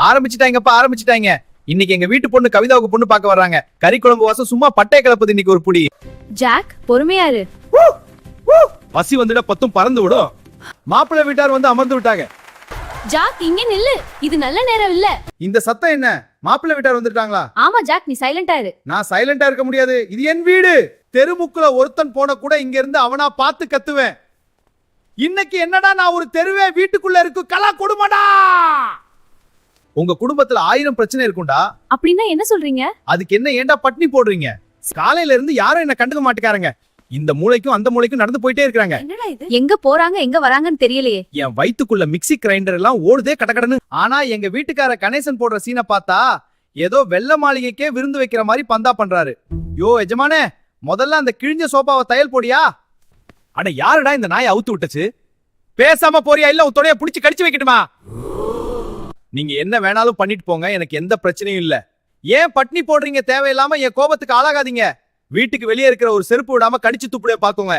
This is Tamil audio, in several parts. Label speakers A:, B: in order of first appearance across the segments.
A: ஆரம்பிச்சிட்டாங்க. இன்னைக்கு எங்க வீட்டு பொண்ணு கவிதாவுக்கு பொண்ணு பார்க்க வர்றாங்க. கறி குழம்பு வாசம் சும்மா பட்டைய கிளப்புது இன்னைக்கு ஒரு புடி.
B: ஜாக் பொறுமையா இரு.
A: பசி வந்துட பத்தும் பறந்து விடும். மாப்பிள்ளை வீட்டார் வந்து அமர்ந்து விட்டாங்க.
B: ஜாக் இங்க நில்லு, இது நல்ல நேரம் இல்ல.
A: இந்த சத்தம் என்ன? மாப்பிள்ளை வீட்டார் வந்துட்டாங்களா?
B: ஆமா ஜாக், நீ சைலண்டா இரு.
A: நான் சைலண்டா இருக்க முடியாது, இது என் வீடு. தெருமுக்குல ஒருத்தன் போன கூட இங்க இருந்து அவனா பார்த்து கத்துவேன். இன்னைக்கு என்னடா நான் ஒரு தெருவே வீட்டுக்குள்ள இருக்கு கலா கொடுமடா. உங்க குடும்பத்துல 1000 பிரச்சனை இருக்கும்டா.
B: அப்படின்னா என்ன சொல்றீங்க?
A: அதுக்கு என்ன ஏன்டா பட்னி போடுறீங்க? காலையில இருந்து யாரும் என்ன கண்டுக்க மாட்டேங்காரங்க. இந்த மூளைக்கும் அந்த மூளைக்கும் நடந்து போயிட்டே இருக்காங்க.
B: என்னடா இது? எங்க போறாங்க எங்க வராங்கன்னு தெரியலையே.
A: என் வயித்துக்குள்ள மிக்ஸி கிரைண்டர் எல்லாம் ஓடுதே கடகடன்னு. ஆனா எங்க வீட்டுக்கார கணேசன் போடுற சீனை பார்த்தா ஏதோ வெள்ள மாளிகைக்கே விருந்து வைக்கிற மாதிரி பந்தா பண்றாரு. யோ எஜமானே, முதல்ல அந்த கிழிஞ்ச சோபாவை தையல் போடியா. அட யாருடா இந்த நாயை அவுத்து விட்டுச்சு? பேசாம போறியா இல்ல உத்தோடைய புடிச்சு கடிச்சு வைக்கட்டுமா? நீங்க என்ன வேணாலும் பண்ணிட்டு போங்க, எனக்கு எந்த பிரச்சனையும் இல்ல. ஏன் பட்னி போடுறீங்க? தேவையில்லாம என் கோபத்துக்கு ஆளாகாதீங்க. வீட்டுக்கு வெளியே இருக்கிற ஒரு செருப்பு விடாம கடிச்சு துப்புடைய பாக்குங்க.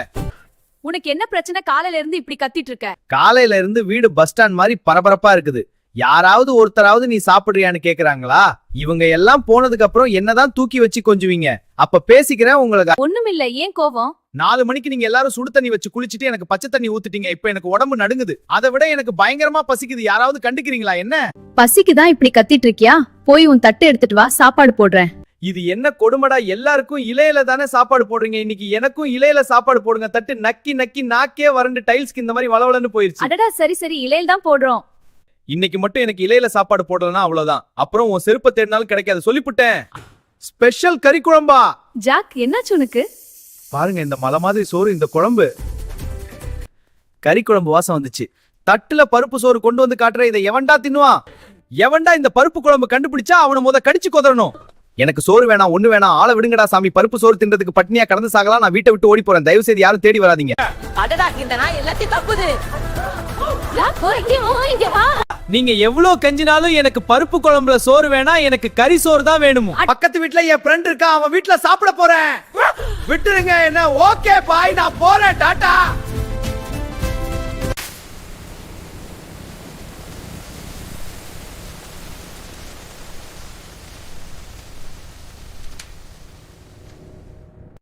B: உனக்கு என்ன பிரச்சனை? காலையில இருந்து இப்படி கத்திட்டு இருக்க.
A: காலையில இருந்து வீடு பஸ் ஸ்டாண்ட் மாதிரி பரபரப்பா இருக்குது. யாராவது ஒருத்தராவது நீ சாப்பிடுறியான்னு கேக்குறாங்களா? இவங்க எல்லாம் போனதுக்கு அப்புறம் என்னதான் தூக்கி வச்சு கொஞ்சுவீங்க. அப்ப பேசிக்கிறேன் உங்களுக்கு.
B: ஒண்ணுமில்ல, ஏன் கோவம்?
A: 4 மணிக்கு நீங்க எல்லாரும் சுடு தண்ணி வச்சு குளிச்சிட்டு எனக்கு பச்சை தண்ணி ஊத்திட்டீங்க. இப்ப எனக்கு உடம்பு நடுங்குது. அதை விட எனக்கு பயங்கரமா பசிக்குது. யாராவது கண்டுக்கிறீங்களா என்ன?
B: பசிக்குதான் இப்படி கத்திட்டு இருக்கியா? போய் உன் தட்டு எடுத்துட்டு வா, சாப்பாடு போடுறேன்.
A: இது என்ன கொடுமடா? எல்லாருக்கும் இலையில தானே சாப்பாடு போடுறீங்க. இன்னைக்கு எனக்கும் இலையில சாப்பாடு போடுங்க. தட்டு நக்கி நக்கி நாக்கே வறண்டு டைல்ஸ்க்கு இந்த மாதிரி வளவலன்னு போயிருச்சு.
B: அடடா, சரி சரி, இலையில தான் போடுறோம்.
A: இன்னைக்கு மட்டும் எனக்கு இலையில சாப்பாடு போடலன்னா அவ்வளவுதான். அப்புறம் உன் செருப்பை தேடினாலும் கிடைக்காது, சொல்லிப்புட்டேன். ஸ்பெஷல் கறி குழம்பா?
B: ஜாக், என்னாச்சு உனக்கு?
A: பாருங்க, இந்த மலை மாதிரி சோறு, இந்த குழம்பு. கறி குழம்பு வாசம் வந்துச்சு. தட்டுல பருப்பு சோறு கொண்டு வந்து காட்டுற. இதை எவன்டா தின்னுவான்? எவன்டா இந்த பருப்பு குழம்பு கண்டுபிடிச்சா அவனை முத கடிச்சு கொதறணும். எனக்கு சோறு வேணாம், ஒண்ணு வேணாம், ஆளை விடுங்கடா சாமி. பருப்பு சோறு தின்றதுக்கு பட்னியா கடந்து சாகலாம். நான் வீட்டை விட்டு ஓடி போறேன். தயவு செய்து யாரும் தேடி வராதீங்க. நீங்க எவ்வளவு கஞ்சினாலும் எனக்கு பருப்பு குழம்புல சோறு வேணாம், எனக்கு கறி சோறு தான் வேணும். பக்கத்து வீட்டுல என் ஃப்ரெண்ட் இருக்கா, அவன் வீட்டுல சாப்பிட போறேன். விட்டுருங்க என்ன. ஓகே பாய், நான் போறேன். டாடா.